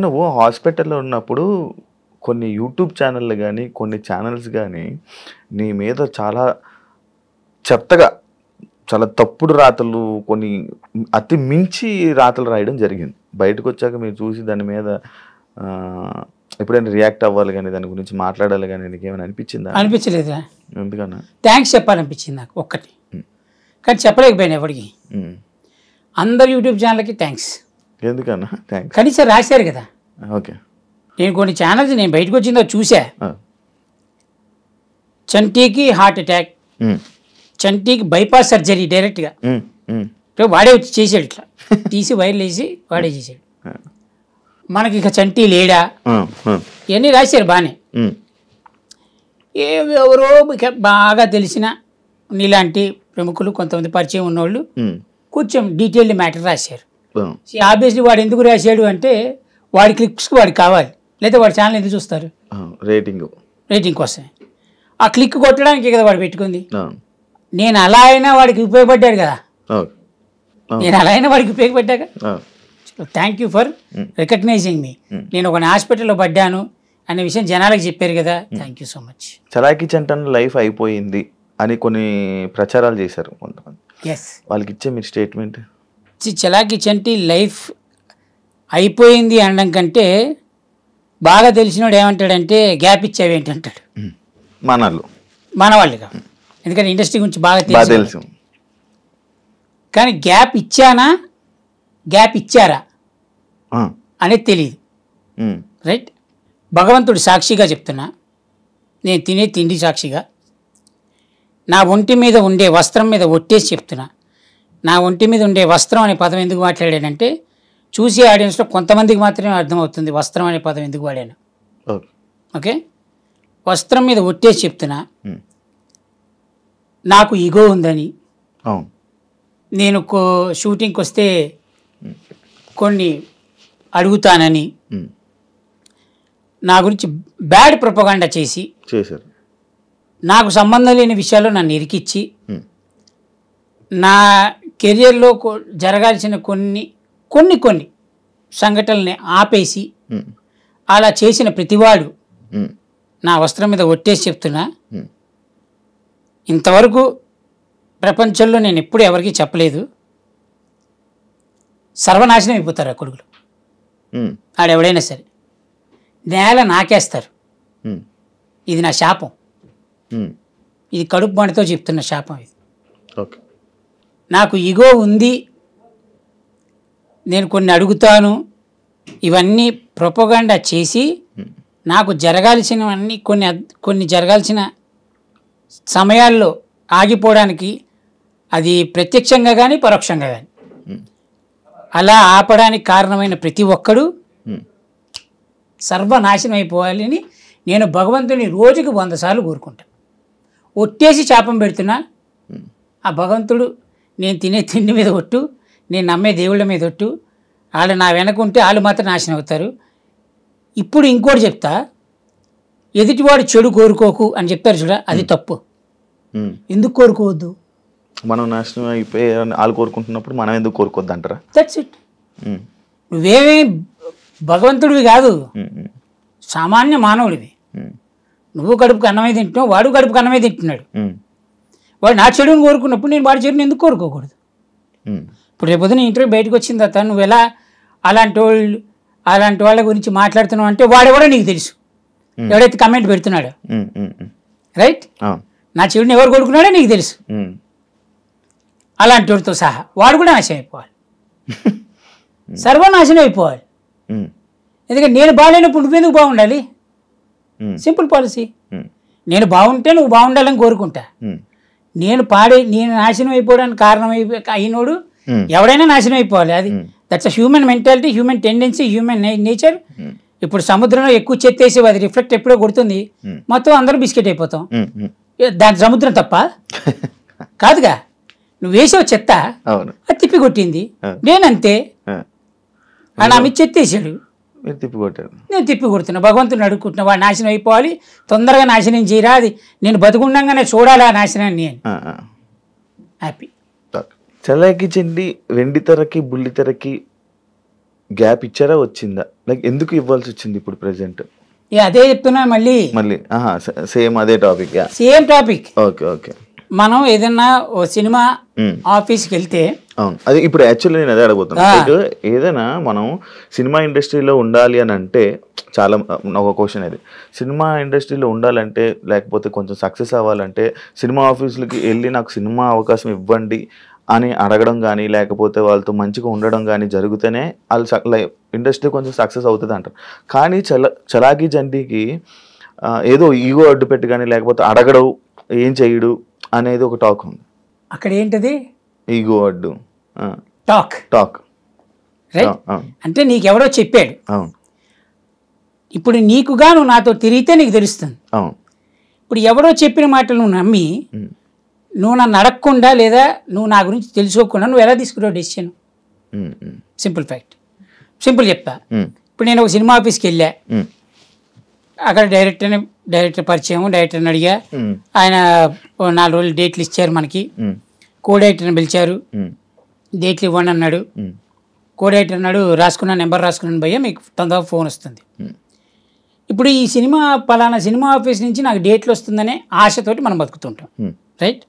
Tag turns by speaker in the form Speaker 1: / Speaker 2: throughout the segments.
Speaker 1: నువ్వు హాస్పిటల్‌లో ఉన్నప్పుడు కొన్ని యూట్యూబ్ ఛానెల్‌లు గాని, కొన్ని ఛానెల్స్ గాని నీ మీద చాలా చెత్తగా, చాలా తప్పుడు రాతలు కొన్ని అతి మించి రాతలు రాయడం జరిగింది. బయటకొచ్చాక మీరు చూసి దాని మీద ఎప్పుడైనా రియాక్ట్ అవ్వాలి గాని, దాని గురించి మాట్లాడాలి గాని నీకేమైనా అనిపించిందా?
Speaker 2: అనిపించలేదా?
Speaker 1: ఎందుకన్నా?
Speaker 2: థ్యాంక్స్ చెప్పాలనిపించింది నాకు ఒక్కటి. కానీ చెప్పలేకపోయాను ఎవరికి. అందరు యూట్యూబ్ ఛానల్కి థ్యాంక్స్.
Speaker 1: ఎందుకన్నా థ్యాంక్స్?
Speaker 2: కనీసం రాశారు కదా.
Speaker 1: ఓకే.
Speaker 2: నేను కొన్ని ఛానల్స్ నేను బయటకు వచ్చిందో చూసా. చంటీకి హార్ట్ అటాక్, చంటీకి బైపాస్ సర్జరీ డైరెక్ట్గా వాడే వచ్చి చేసాడు, ఇట్లా తీసి వైర్లు వేసి వాడే చేసాడు. మనకి ఇక చంటీ లేడా ఇవన్నీ రాశారు బాగానే. ఎవరో బాగా తెలిసిన నీలాంటి ప్రముఖులు కొంతమంది పరిచయం ఉన్నవాళ్ళు కొంచెం డీటెయిల్డ్ మ్యాటర్ రాశారు. ఆబ్వియస్లీ వాడు ఎందుకు రాశాడు అంటే వాడి క్లిక్స్కి వాడికి కావాలి, లేదా వాడి ఛానల్ ఎందుకు చూస్తారు? రేటింగ్ కోసమే. ఆ క్లిక్ కొట్టడానికి కదా వాడు పెట్టుకుంది. నేను అలా అయినా వాడికి ఉపయోగపడ్డాడు కదా, నేను అలా అయినా వాడికి ఉపయోగపడ్డాక. Thank you for recognising me. నేను ఒక హాస్పిటల్లో పడ్డాను అనే విషయం జనాలకు చెప్పారు కదా, thank you so much.
Speaker 1: Chalaki Chanti life అయిపోయింది అని కొన్ని ప్రచారాలు చేశారు కొంతమంది. వాళ్ళకి ఇచ్చే మీరు స్టేట్మెంట్?
Speaker 2: చలాకీ చంటి లైఫ్ అయిపోయింది అనడం కంటే బాగా తెలిసినోడు ఏమంటాడంటే గ్యాప్ ఇచ్చావేంటి అంటాడు. మన వాళ్ళు కాదు, ఎందుకంటే ఇండస్ట్రీ గురించి బాగా తెలుసు. కానీ గ్యాప్ ఇచ్చానా గ్యాప్ ఇచ్చారా అనేది తెలియదు. రైట్? భగవంతుడు సాక్షిగా చెప్తున్నా, నేను తినే తిండి సాక్షిగా, నా ఒంటి మీద ఉండే వస్త్రం మీద ఒట్టేసి చెప్తున్నా. నా ఒంటి మీద ఉండే వస్త్రం అనే పదం ఎందుకు మాట్లాడానంటే చూసే ఆడియన్స్లో కొంతమందికి మాత్రమే అర్థమవుతుంది వస్త్రం అనే పదం ఎందుకు వాడాను. ఓకే, వస్త్రం మీద ఒట్టేసి చెప్తున్నా, నాకు ఈగో ఉందని, నేను షూటింగ్కి వస్తే కొన్ని అడుగుతానని, నా గురించి బ్యాడ్ ప్రొపగాండా చేశారు. నాకు సంబంధం లేని విషయాల్లో నన్ను ఇరికిచ్చి నా కెరియర్లో జరగాల్సిన కొన్ని సంఘటనల్ని ఆపేసి అలా చేసిన ప్రతివాడు నా వస్త్రం మీద ఒట్టేసి చెప్తున్నా, ఇంతవరకు ప్రపంచంలో నేను ఎప్పుడు ఎవరికి చెప్పలేదు, సర్వనాశనం అయిపోతారు ఆ కొడుకులు. ఆడెవడైనా సరే నేల నాకేస్తారు. ఇది నా శాపం, ఇది కడుపు బండతో చెప్తున్న శాపం ఇది. నాకు ఈగో ఉంది, నేను కొన్ని అడుగుతాను, ఇవన్నీ ప్రొపగాండా చేసి నాకు జరగాల్సినవన్నీ కొన్ని జరగాల్సిన సమయాల్లో ఆగిపోవడానికి, అది ప్రత్యక్షంగా కానీ పరోక్షంగా కానీ అలా ఆపడానికి కారణమైన ప్రతి ఒక్కడు సర్వనాశనం అయిపోవాలని నేను భగవంతుని రోజుకి 100 సార్లు కోరుకుంటాను. ఒట్టేసి శాపం పెడుతున్నా, ఆ భగవంతుడు నేను తినే తిండి మీద ఒట్టు, నేను నమ్మే దేవుళ్ళ మీద ఒట్టు, వాళ్ళు నా వెనకుంటే వాళ్ళు మాత్రం నాశనం అవుతారు. ఇప్పుడు ఇంకోటి చెప్తా, ఎదుటివాడు చెడు కోరుకోకు అని చెప్తారు చూడ, అది తప్పు. ఎందుకు కోరుకోవద్దు?
Speaker 1: మనం నాశనం అయిపోయి వాళ్ళు కోరుకుంటున్నప్పుడు మనం ఎందుకు కోరుకోవద్దు అంటారా?
Speaker 2: That's it. నువ్వేమీ భగవంతుడివి కాదు, సామాన్య మానవుడివి. నువ్వు కడుపుకు అన్నమే తింటున్నావు, వాడు కడుపుకు అన్నమే తింటున్నాడు. వాడు నా చెడుని కోరుకున్నప్పుడు నేను వాడి చెడుని ఎందుకు కోరుకోకూడదు? ఇప్పుడు రేపొద్దున ఇంటర్వ్యూ బయటకు వచ్చిన తర్వాత నువ్వు ఎలా అలాంటి వాళ్ళ గురించి మాట్లాడుతున్నావు అంటే వాడెవడో నీకు తెలుసు, ఎవడైతే కమెంట్ పెడుతున్నాడో. రైట్? నా చెడుని ఎవరు కోరుకున్నాడో నీకు తెలుసు. అలాంటి వాడితో సహా వాడు కూడా నాశనం అయిపోవాలి, సర్వనాశనం అయిపోవాలి. ఎందుకంటే నేను బాగాలేనప్పుడు నువ్వెందుకు బాగుండాలి? Simple policy. నేను బాగుంటే నువ్వు బాగుండాలని కోరుకుంటా. నేను నాశనం అయిపోవడానికి కారణం అయినోడు ఎవడైనా నాశనం అయిపోవాలి. అది that's a human mentality, human tendency, human nature. ఇప్పుడు సముద్రంలో ఎక్కువ చెత్త వేసి అది రిఫ్లెక్ట్ ఎప్పుడో కొడుతుంది, మొత్తం అందరూ బిస్కెట్ అయిపోతాం. దాని సముద్రం తప్ప కాదుగా, నువ్వు వేసావు చెత్త, అది తిప్పి కొట్టింది. నేనంతే, నా మీద చెత్త వేసాడు, నేను తిప్పి కొడుతున్నా. భగవంతుని అడుగుకుంటున్నా, వాడు నాశనం అయిపోవాలి, తొందరగా నాశనం చేయరా, అది నేను బతుకుండగానే చూడాలి ఆ నాశనాన్ని అని. హ్యాపీ.
Speaker 1: చలాకీ చంటి వెండి తెరకి బుల్లి తెరకి గ్యాప్ ఇచ్చారా వచ్చిందా, లైక్ ఎందుకు ఇవ్వాల్సి వచ్చింది ఇప్పుడు ప్రెసెంట్?
Speaker 2: అదే చెప్తున్నా మళ్ళీ
Speaker 1: సేమ్ అదే topic.
Speaker 2: Same topic.
Speaker 1: Okay okay.
Speaker 2: మనం ఏదన్నా ఓ సినిమా ఆఫీస్కి వెళ్తే,
Speaker 1: అవును, అది ఇప్పుడు యాక్చువల్లీ నేను అదే అడగబోతున్నాను. ఏదైనా మనం సినిమా ఇండస్ట్రీలో ఉండాలి అని అంటే చాలా ఒక క్వశ్చన్ అది. సినిమా ఇండస్ట్రీలో ఉండాలంటే లేకపోతే కొంచెం సక్సెస్ అవ్వాలంటే సినిమా ఆఫీసులకి వెళ్ళి నాకు సినిమా అవకాశం ఇవ్వండి అని అడగడం కానీ లేకపోతే వాళ్ళతో మంచిగా ఉండడం కానీ జరిగితేనే వాళ్ళు ఇండస్ట్రీ కొంచెం సక్సెస్ అవుతుంది అంటారు. కానీ చలాకీ జంటీకి ఏదో ఈగో అడ్డు పెట్టి కానీ లేకపోతే అడగడు ఏం చేయడు అనేది ఒక టాక్ ఉంది.
Speaker 2: అక్కడ ఏంటది?
Speaker 1: ఈగో అడ్డు
Speaker 2: టాక్ రైట్. అంటే నీకెవడో చెప్పాడు.
Speaker 1: అవును.
Speaker 2: ఇప్పుడు నీకుగా నువ్వు నాతో తిరిగితే నీకు తెలుస్తుంది.
Speaker 1: అవును.
Speaker 2: ఇప్పుడు ఎవడో చెప్పిన మాటలు నువ్వు నమ్మి నువ్వు నన్ను అడగకుండా లేదా నువ్వు నా గురించి తెలుసుకోకుండా నువ్వు ఎలా తీసుకున్నావు డెసిషన్? సింపుల్ ఫ్యాక్ట్, సింపుల్ చెప్తా. ఇప్పుడు నేను ఒక సినిమా ఆఫీస్కి వెళ్ళా, అక్కడ డైరెక్టర్ పరిచయం, డైరెక్టర్ని అడిగా, ఆయన 4 రోజులు డేట్లు ఇచ్చారు మనకి. కో డైరెక్టర్ని పిలిచారు, డేట్లు ఇవ్వండి అన్నాడు. కో డైరెక్టర్ అన్నాడు నెంబర్ రాసుకున్నాను భయ్యా, మీకు తొందరగా ఫోన్ వస్తుంది. ఇప్పుడు ఈ సినిమా పలానా సినిమా ఆఫీస్ నుంచి నాకు డేట్లు వస్తుందనే ఆశతోటి మనం బతుకుతుంటాం, రైట్?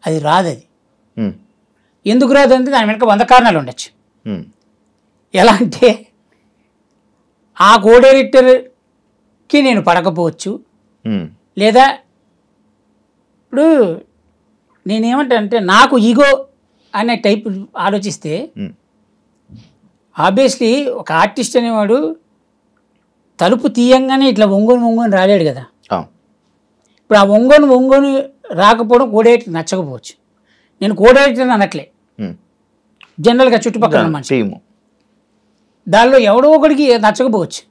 Speaker 2: అది రాదు. అది ఎందుకు రాదు అంటే దాని వెనక 100 కారణాలు ఉండొచ్చు. ఎలా అంటే ఆ కో డైరెక్టర్కి నేను పడకపోవచ్చు, లేదా ఇప్పుడు నేనేమంటానంటే నాకు ఈగో అనే టైప్ ఆలోచిస్తే ఆబ్వియస్లీ ఒక ఆర్టిస్ట్ అనేవాడు తలుపు తీయంగానే ఇట్లా ఒంగోని రాలేడు కదా. ఇప్పుడు ఆ ఒంగోని రాకపోవడం కో డైరెక్టర్ నచ్చకపోవచ్చు. నేను కో డైరెక్టర్ అనట్లే, జనరల్గా చుట్టుపక్కల మనిషి, దానిలో ఎవడో ఒకడికి నచ్చకపోవచ్చు.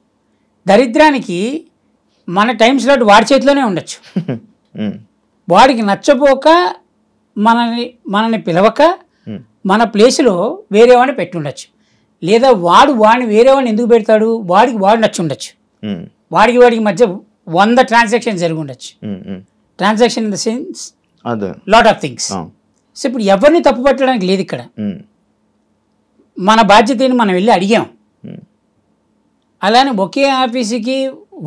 Speaker 2: దరిద్రానికి మన టైం స్లాట్ వాడి చేతిలోనే ఉండొచ్చు. వాడికి నచ్చపోక మనని పిలవక మన ప్లేస్లో వేరే వాడిని పెట్టి ఉండొచ్చు. లేదా వాడిని వేరే వాడిని ఎందుకు పెడతాడు, వాడు నచ్చి ఉండొచ్చు. వాడికి మధ్య 100 ట్రాన్సాక్షన్ జరిగి ఉండొచ్చు. Transaction in the sense lot of things. So ఇప్పుడు ఎవరిని తప్పు పట్టడానికి లేదు ఇక్కడ. మన బాధ్యతని మనం వెళ్ళి అడిగాం. అలానే ఒకే ఆఫీసుకి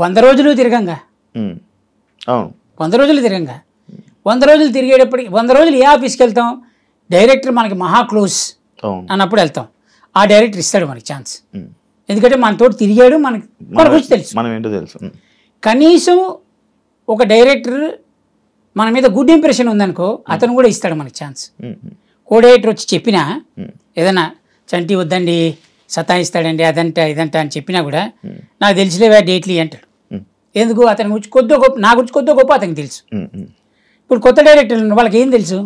Speaker 2: 100 రోజులు తిరగంగా, 100 రోజులు తిరగంగా, 100 రోజులు తిరిగేటప్పటికి 100 రోజులు ఏ ఆఫీస్కి వెళ్తాం? డైరెక్టర్ మనకి మహా క్లోజ్ అన్నప్పుడు వెళ్తాం. ఆ డైరెక్టర్ ఇస్తాడు మనకి ఛాన్స్, ఎందుకంటే మనతో తిరిగాడు, మన గురించి తెలుసు. కనీసం ఒక డైరెక్టర్ మన మీద గుడ్ ఇంప్రెషన్ ఉందనుకో, అతను కూడా ఇస్తాడు మనకి ఛాన్స్. కో డైరెక్టర్ వచ్చి చెప్పినా ఏదైనా చంటి వద్దండి సతాయిస్తాడండి అదంట ఇదంట అని చెప్పినా కూడా నాకు తెలిసిలేవా డేట్లు అంటాడు. ఎందుకు? అతని గురించి నా గురించి కొద్దిగా గొప్ప అతనికి తెలుసు. ఇప్పుడు కొత్త డైరెక్టర్లు వాళ్ళకి ఏం తెలుసు?